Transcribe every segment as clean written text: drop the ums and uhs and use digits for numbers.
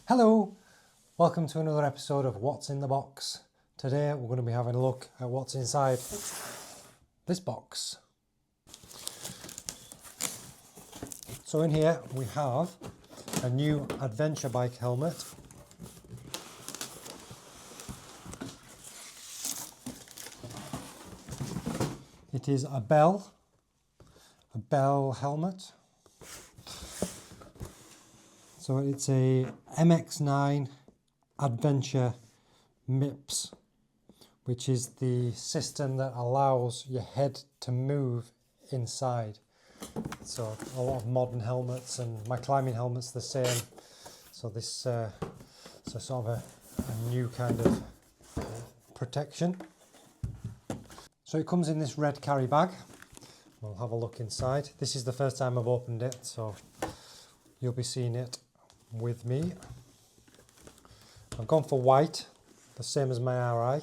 Hello, welcome to another episode of What's in the Box. Today we're going to be having a look at what's inside this box. So in here we have a new adventure bike helmet. It is a Bell helmet. So it's a MX9 Adventure MIPS, which is the system that allows your head to move inside. So a lot of modern helmets, and my climbing helmet's the same. So this so sort of a new kind of protection. So it comes in this red carry bag. We'll have a look inside. This is the first time I've opened it, so you'll be seeing it with me. I've gone for white, the same as my RI.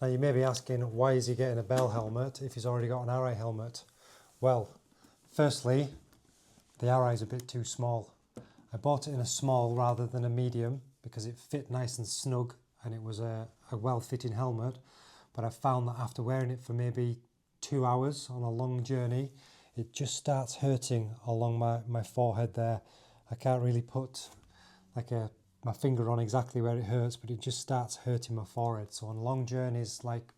Now you may be asking, why is he getting a Bell helmet if he's already got an RI helmet? Well, firstly, the RI is a bit too small. I bought it in a small rather than a medium because it fit nice and snug and it was a well-fitting helmet, but I found that after wearing it for maybe 2 hours on a long journey, it just starts hurting along my forehead there. I can't really put my finger on exactly where it hurts, but it just starts hurting my forehead. So on long journeys, like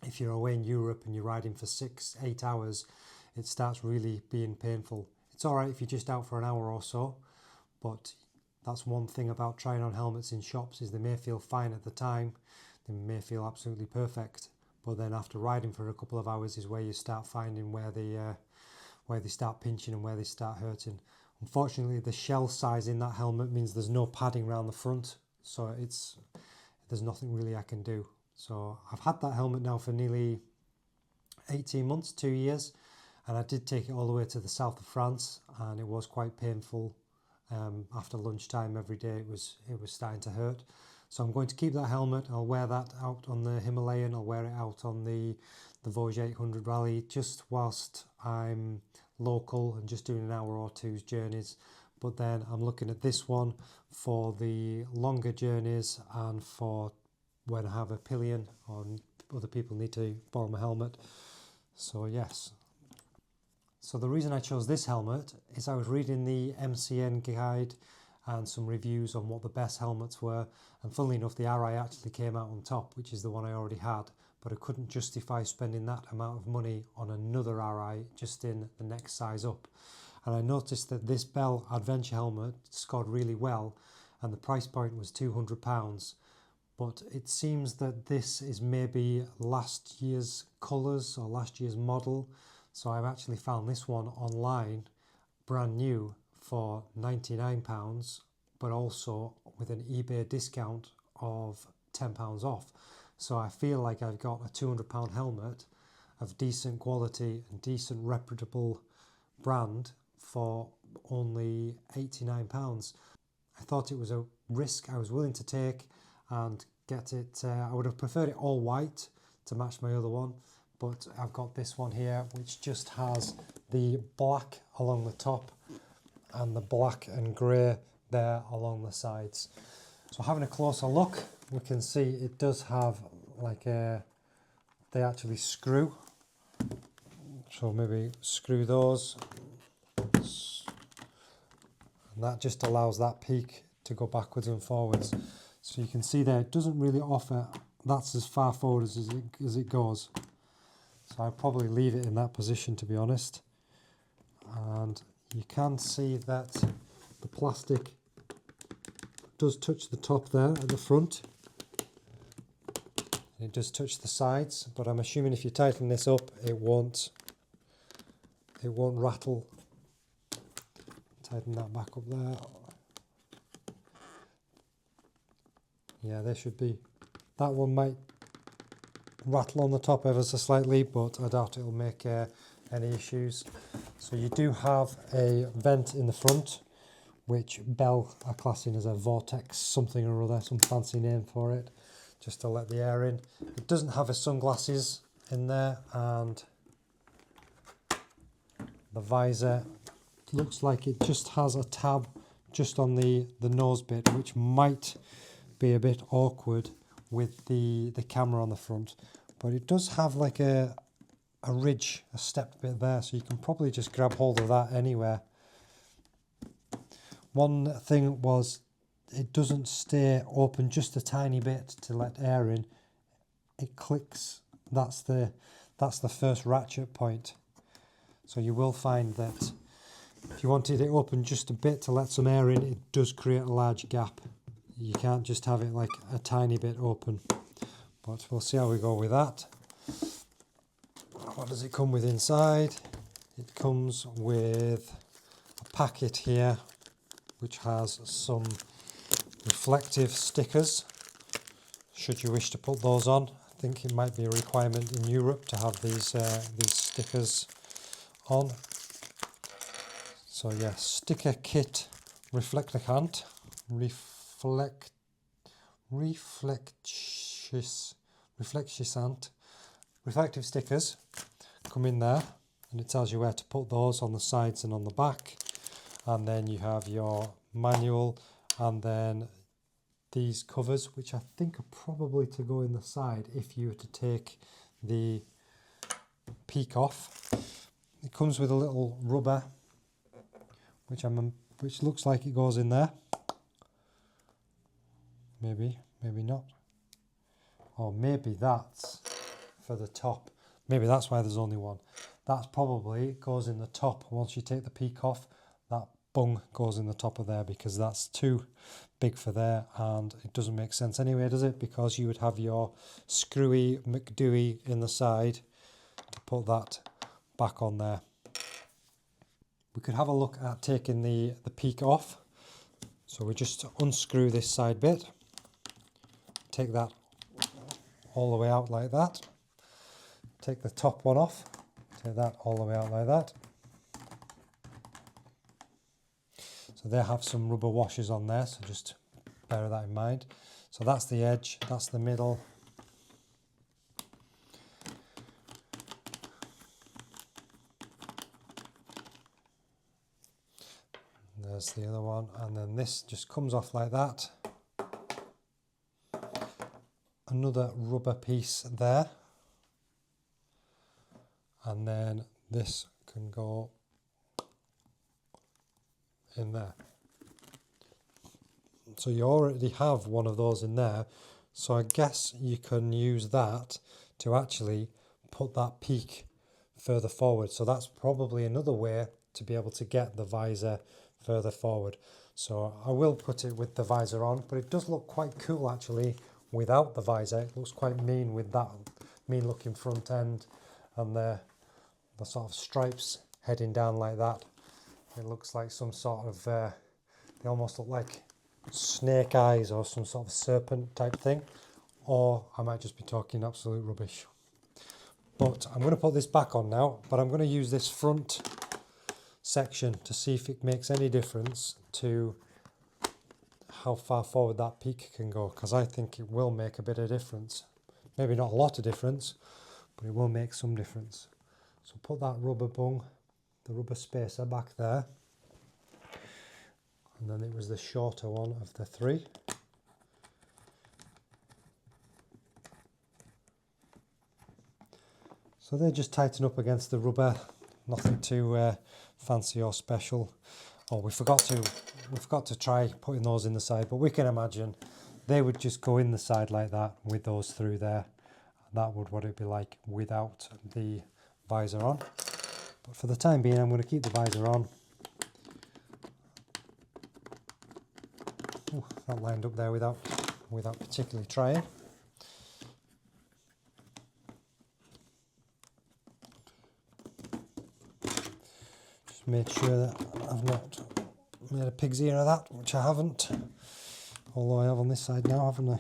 if you're away in Europe and you're riding for 6-8 hours, it starts really being painful. It's all right if you're just out for an hour or so, but that's one thing about trying on helmets in shops is they may feel fine at the time, they may feel absolutely perfect, but then after riding for a couple of hours is where you start finding where they start pinching and where they start hurting. Unfortunately, the shell size in that helmet means there's no padding around the front, so there's nothing really I can do. So I've had that helmet now for nearly 18 months, 2 years, and I did take it all the way to the south of France, and it was quite painful. After lunchtime every day, it was starting to hurt. So I'm going to keep that helmet. I'll wear that out on the Himalayan. I'll wear it out on the Vosges 800 Rally, just whilst I'm local and just doing an hour or two's journeys. But then I'm looking at this one for the longer journeys and for when I have a pillion or other people need to borrow my helmet. So yes. So the reason I chose this helmet is I was reading the MCN guide and some reviews on what the best helmets were, and funnily enough the RI actually came out on top, which is the one I already had, but I couldn't justify spending that amount of money on another RI just in the next size up. And I noticed that this Bell Adventure helmet scored really well and the price point was £200, but it seems that this is maybe last year's colours or last year's model. So I've actually found this one online brand new for £99, but also with an eBay discount of £10 off. So I feel like I've got a £200 helmet of decent quality and decent reputable brand for only £89. I thought it was a risk I was willing to take and get it. I would have preferred it all white to match my other one, but I've got this one here which just has the black along the top and the black and grey there along the sides. So having a closer look, we can see it does have they actually screw. So maybe screw those. And that just allows that peak to go backwards and forwards. So you can see there, it doesn't really offer, that's as far forward as it goes. So I'd probably leave it in that position, to be honest. And you can see that the plastic does touch the top there at the front. It does touch the sides, but I'm assuming if you tighten this up, it won't rattle. Tighten that back up there. Yeah, there should be. That one might rattle on the top ever so slightly, but I doubt it'll make any issues. So you do have a vent in the front, which Bell are classing as a vortex something or other, some fancy name for it, just to let the air in. It doesn't have a sunglasses in there, and the visor looks like it just has a tab just on the nose bit, which might be a bit awkward with the camera on the front, but it does have like a ridge, a step bit there, so you can probably just grab hold of that anywhere. One thing was it doesn't stay open just a tiny bit to let air in. It clicks. That's the first ratchet point. So you will find that if you wanted it open just a bit to let some air in, it does create a large gap. You can't just have it like a tiny bit open. But we'll see how we go with that. What does it come with inside? It comes with a packet here which has some reflective stickers, should you wish to put those on. I think it might be a requirement in Europe to have these stickers on. So yeah, sticker kit reflecticant, reflective stickers come in there, and it tells you where to put those on the sides and on the back. And then you have your manual, and then these covers, which I think are probably to go in the side if you were to take the peak off. It comes with a little rubber, which looks like it goes in there. Maybe not. Or maybe that's for the top. Maybe that's why there's only one. That's probably goes in the top. Once you take the peak off, that bung goes in the top of there, because that's too big for there, and it doesn't make sense anyway, does it? Because you would have your screwy McDooey in the side to put that back on there. We could have a look at taking the peak off. So we just unscrew this side bit, take that all the way out like that, take the top one off, take that all the way out like that. So they have some rubber washers on there, so just bear that in mind. So that's the edge, that's the middle. There's the other one, and then this just comes off like that. Another rubber piece there, and then this can go in there. So you already have one of those in there, so I guess you can use that to actually put that peak further forward. So that's probably another way to be able to get the visor further forward. So I will put it with the visor on, but it does look quite cool actually without the visor. It looks quite mean with that mean looking front end and the sort of stripes heading down like that. It looks like some sort of they almost look like snake eyes or some sort of serpent type thing, or I might just be talking absolute rubbish. But I'm going to put this back on now, but I'm going to use this front section to see if it makes any difference to how far forward that peak can go, because I think it will make a bit of difference. Maybe not a lot of difference, but it will make some difference. So put that rubber bung, the rubber spacer back there, and then it was the shorter one of the three. So they just tighten up against the rubber, nothing too fancy or special. Oh, we forgot to try putting those in the side, but we can imagine they would just go in the side like that with those through there. That would what it'd be like without the visor on. But for the time being, I'm going to keep the visor on. Ooh, that lined up there without particularly trying. Just made sure that I've not made a pig's ear of that, which I haven't. Although I have on this side now, haven't I?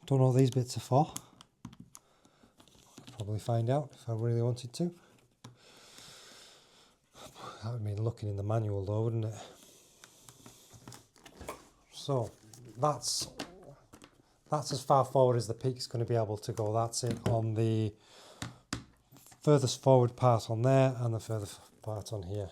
Don't know what these bits are for. Probably find out if I really wanted to. That would mean looking in the manual though, wouldn't it? So that's That's as far forward as the peak's going to be able to go. That's it on the furthest forward part on there and the furthest part on here.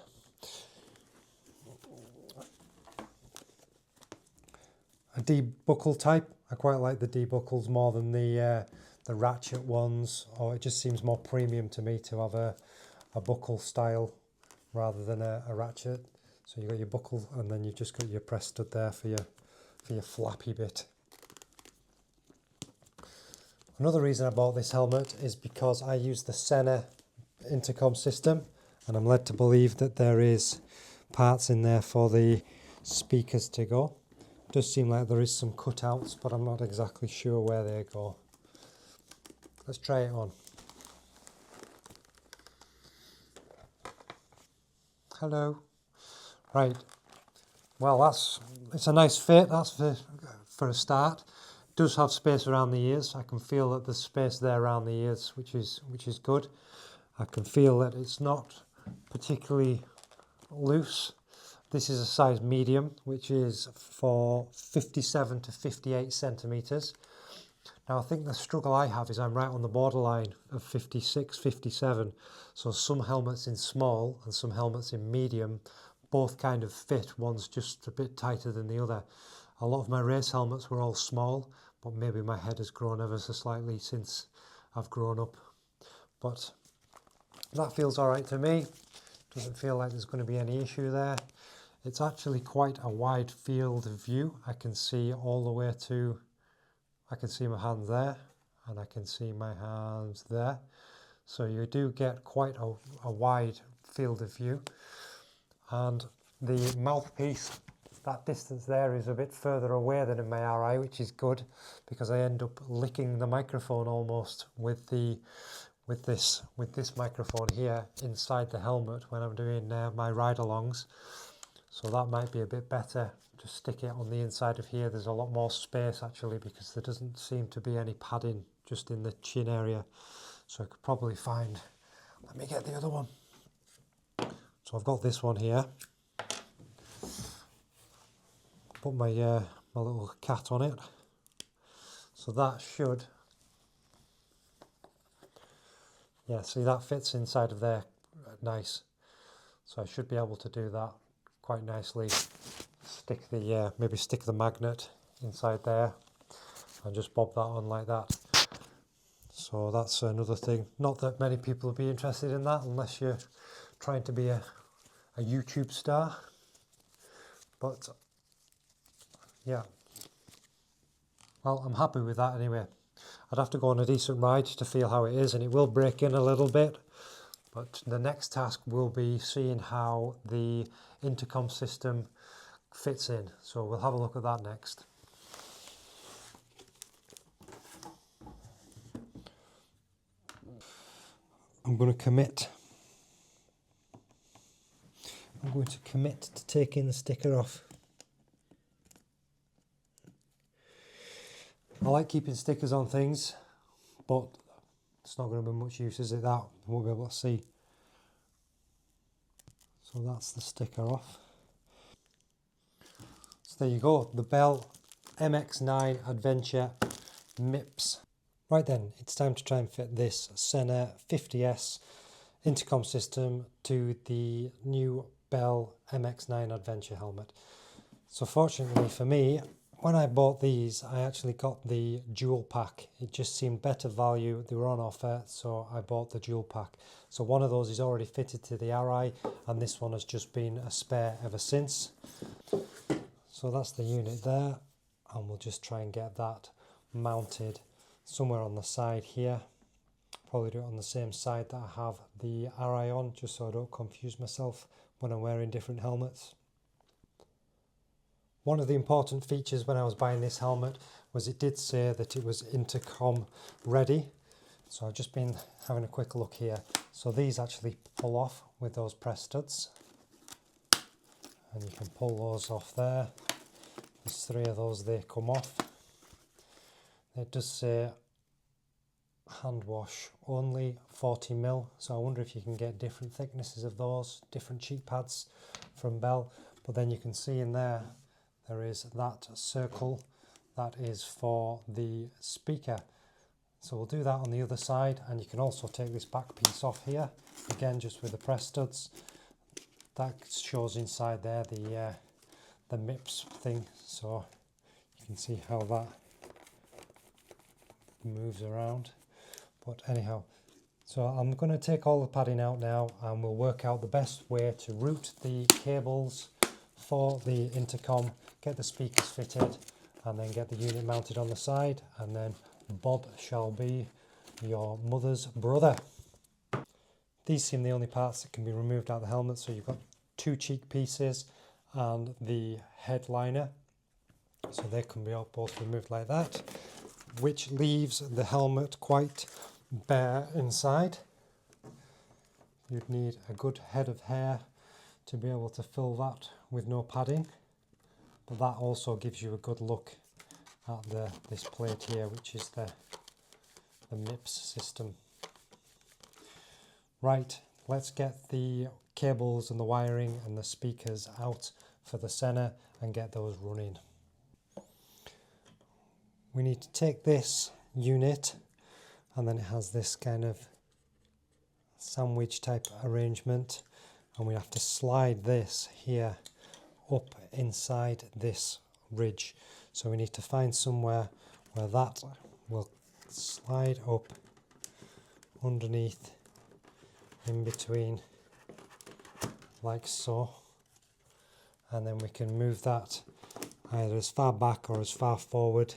A debuckle type. I quite like the debuckles more than the ratchet ones, or it just seems more premium to me to have a buckle style rather than a ratchet. So you've got your buckle and then you've just got your press stud there for your flappy bit. Another reason I bought this helmet is because I use the Sena intercom system, and I'm led to believe that there is parts in there for the speakers to go. It does seem like there is some cutouts, but I'm not exactly sure where they go. Let's try it on. Hello. Right. Well, it's a nice fit. That's for a start. It does have space around the ears. I can feel that there's space there around the ears, which is good. I can feel that it's not particularly loose. This is a size medium, which is for 57 to 58 centimeters. Now I think the struggle I have is I'm right on the borderline of 56, 57. So some helmets in small and some helmets in medium both kind of fit. One's just a bit tighter than the other. A lot of my race helmets were all small, but maybe my head has grown ever so slightly since I've grown up. But that feels all right to me. Doesn't feel like there's going to be any issue there. It's actually quite a wide field of view. I can see all the way to, I can see my hands there, and I can see my hands there. So you do get quite a wide field of view. And the mouthpiece, that distance there is a bit further away than in my RI, which is good because I end up licking the microphone almost with this microphone here inside the helmet when I'm doing my ride-alongs. So that might be a bit better to stick it on the inside of here. There's a lot more space actually because there doesn't seem to be any padding just in the chin area. So I could probably find, let me get the other one. So I've got this one here. Put my my little cat on it. So that should, yeah, see that fits inside of there nice. So I should be able to do that quite nicely. Stick the maybe stick the magnet inside there and just bob that on like that. So that's another thing. Not that many people will be interested in that unless you're trying to be a YouTube star. But yeah, well, I'm happy with that anyway. I'd have to go on a decent ride to feel how it is, and it will break in a little bit. But the next task will be seeing how the intercom system fits in. So we'll have a look at that next. I'm going to commit to taking the sticker off. I like keeping stickers on things, but it's not going to be much use, is it? That we won't be able to see. So that's the sticker off. So there you go, the Bell MX9 Adventure MIPS. Right then, it's time to try and fit this Sena 50S intercom system to the new Bell MX9 Adventure helmet. So fortunately for me, when I bought these, I actually got the dual pack. It just seemed better value. They were on offer, so I bought the dual pack. So one of those is already fitted to the RI, and this one has just been a spare ever since. So that's the unit there, and we'll just try and get that mounted somewhere on the side here. Probably do it on the same side that I have the RI on, just so I don't confuse myself when I'm wearing different helmets. One of the important features when I was buying this helmet was it did say that it was intercom ready. So I've just been having a quick look here. So these actually pull off with those press studs. And you can pull those off there. There's 3 of those, they come off. It does say hand wash only 40mm. So I wonder if you can get different thicknesses of those, different cheek pads from Bell. But then you can see in there, there is that circle that is for the speaker. So we'll do that on the other side, and you can also take this back piece off here, again just with the press studs. That shows inside there the MIPS thing, so you can see how that moves around. But anyhow, so I'm going to take all the padding out now, and we'll work out the best way to route the cables for the intercom, get the speakers fitted, and then get the unit mounted on the side, and then Bob shall be your mother's brother. These seem the only parts that can be removed out of the helmet, so you've got two cheek pieces and the headliner, so they can be both removed like that, which leaves the helmet quite bare inside. You'd need a good head of hair to be able to fill that with no padding, but that also gives you a good look at this plate here, which is the MIPS system. Right, let's get the cables and the wiring and the speakers out for the Sena and get those running. We need to take this unit, and then it has this kind of sandwich type arrangement, and we have to slide this here up inside this ridge. So we need to find somewhere where that will slide up underneath, in between, like so, and then we can move that either as far back or as far forward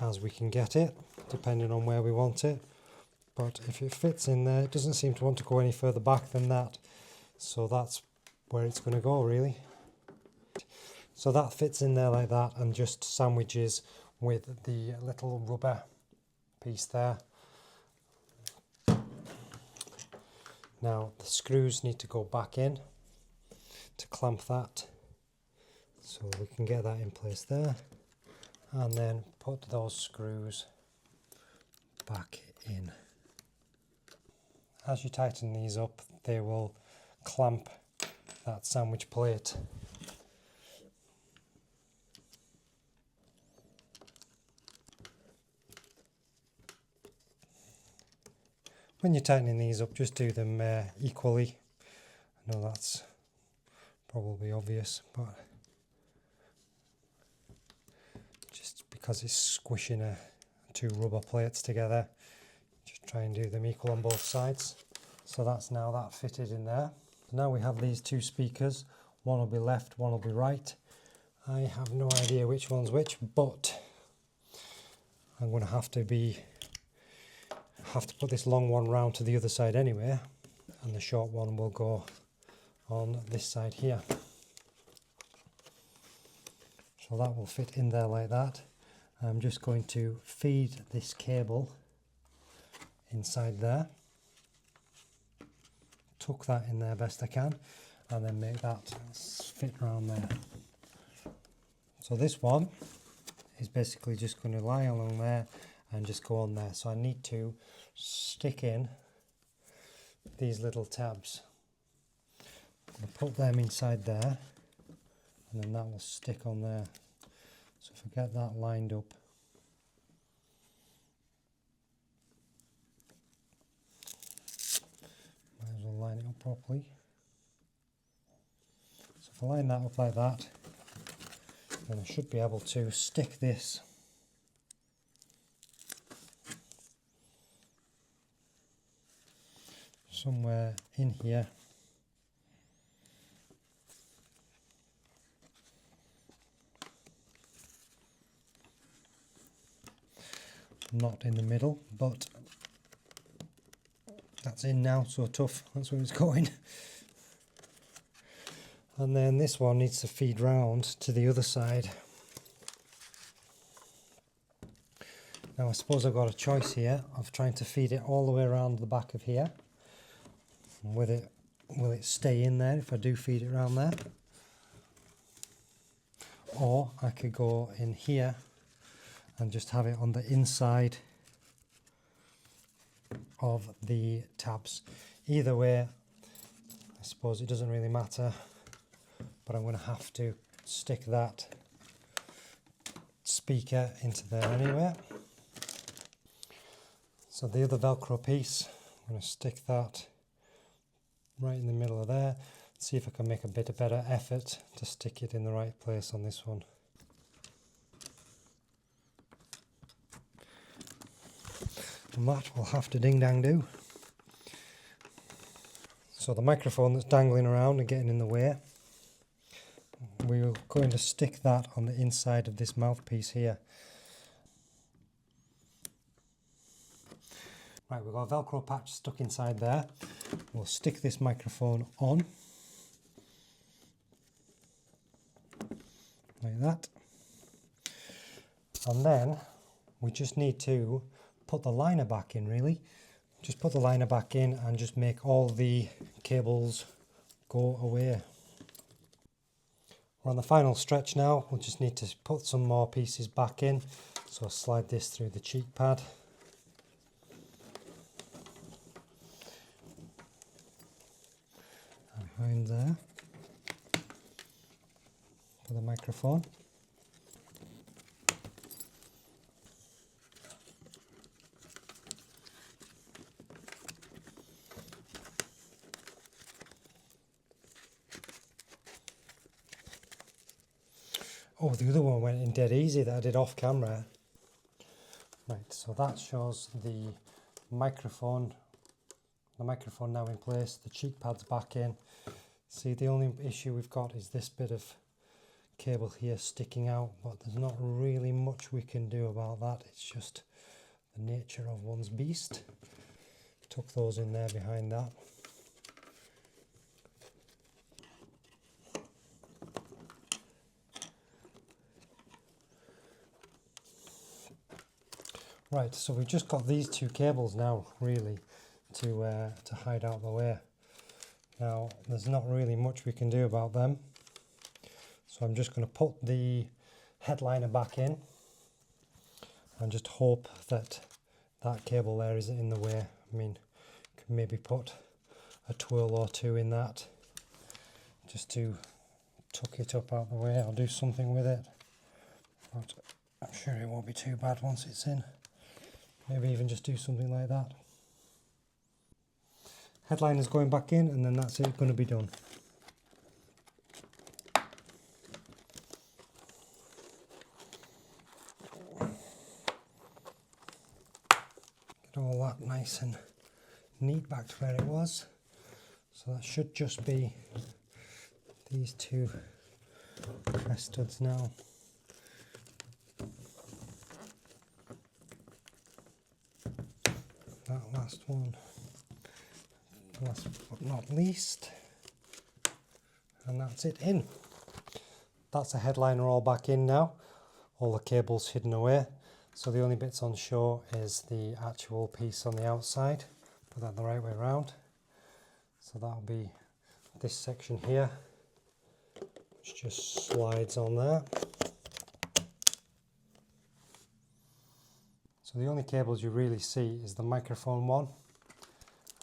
as we can get it, depending on where we want it. But if it fits in there, it doesn't seem to want to go any further back than that, so that's where it's going to go really. So that fits in there like that, and just sandwiches with the little rubber piece there. Now the screws need to go back in to clamp that, so we can get that in place there, and then put those screws back in. As you tighten these up, they will clamp that sandwich plate. When you're tightening these up, just do them equally. I know that's probably obvious, but just because it's squishing two rubber plates together, just try and do them equal on both sides. So that's now that fitted in there. Now we have these two speakers. One will be left, one will be right. I have no idea which one's which, but I'm going to have to put this long one round to the other side anyway, and the short one will go on this side here. So that will fit in there like that. I'm just going to feed this cable inside there, tuck that in there best I can, and then make that fit around there. So this one is basically just going to lie along there and just go on there. So I need to stick in these little tabs. I'm going to put them inside there, and then that will stick on there. So if I get that lined up, might as well line it up properly. So if I line that up like that, then I should be able to stick this somewhere in here, not in the middle, but that's in now, so tough, that's where it's going. And then this one needs to feed round to the other side. Now I suppose I've got a choice here of trying to feed it all the way around the back of here. Will it stay in there if I do feed it around there? Or I could go in here and just have it on the inside of the tabs. Either way, I suppose it doesn't really matter, but I'm going to have to stick that speaker into there anyway. So the other Velcro piece, I'm going to stick that right in the middle of there. See if I can make a bit of better effort to stick it in the right place on this one. And that will have to ding dang do. So the microphone that's dangling around and getting in the way, we're going to stick that on the inside of this mouthpiece here. Right, we've got a Velcro patch stuck inside there. We'll stick this microphone on, like that. And then we just need to put the liner back in, really. Just put the liner back in and just make all the cables go away. We're on the final stretch now. We'll just need to put some more pieces back in. So I'll slide this through the cheek pad. And behind there for the microphone. Oh, the other one went in dead easy that I did off camera. Right, so that shows the microphone now in place, the cheek pad's back in. See, the only issue we've got is this bit of cable here sticking out, but there's not really much we can do about that. It's just the nature of one's beast. Tuck those in there behind that. Right, so we've just got these two cables now, really, to hide out the way. Now, there's not really much we can do about them. So I'm just going to put the headliner back in and just hope that that cable there isn't in the way. I mean, you can maybe put a twirl or two in that just to tuck it up out the way. I'll do something with it, but I'm sure it won't be too bad once it's in. Maybe even just do something like that. Headliner's going back in, and then that's it, going to be done. Get all that nice and neat back to where it was. So that should just be these two press studs now. That last one, last but not least, and that's it in. That's the headliner all back in now, all the cables hidden away, so the only bits on show is the actual piece on the outside. Put that the right way around, so that'll be this section here, which just slides on there. So the only cables you really see is the microphone one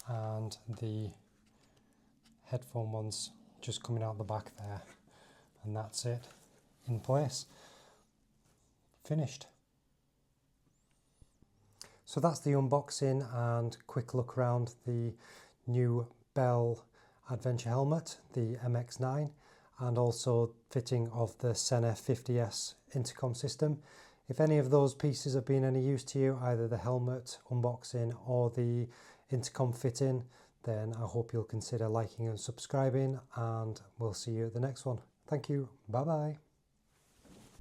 and the headphone ones just coming out the back there, and that's it, in place, finished. So that's the unboxing and quick look around the new Bell Adventure helmet, the MX9, and also fitting of the Sena 50S intercom system. If any of those pieces have been any use to you, either the helmet unboxing or the intercom fitting, then I hope you'll consider liking and subscribing, and we'll see you at the next one. Thank you. Bye bye.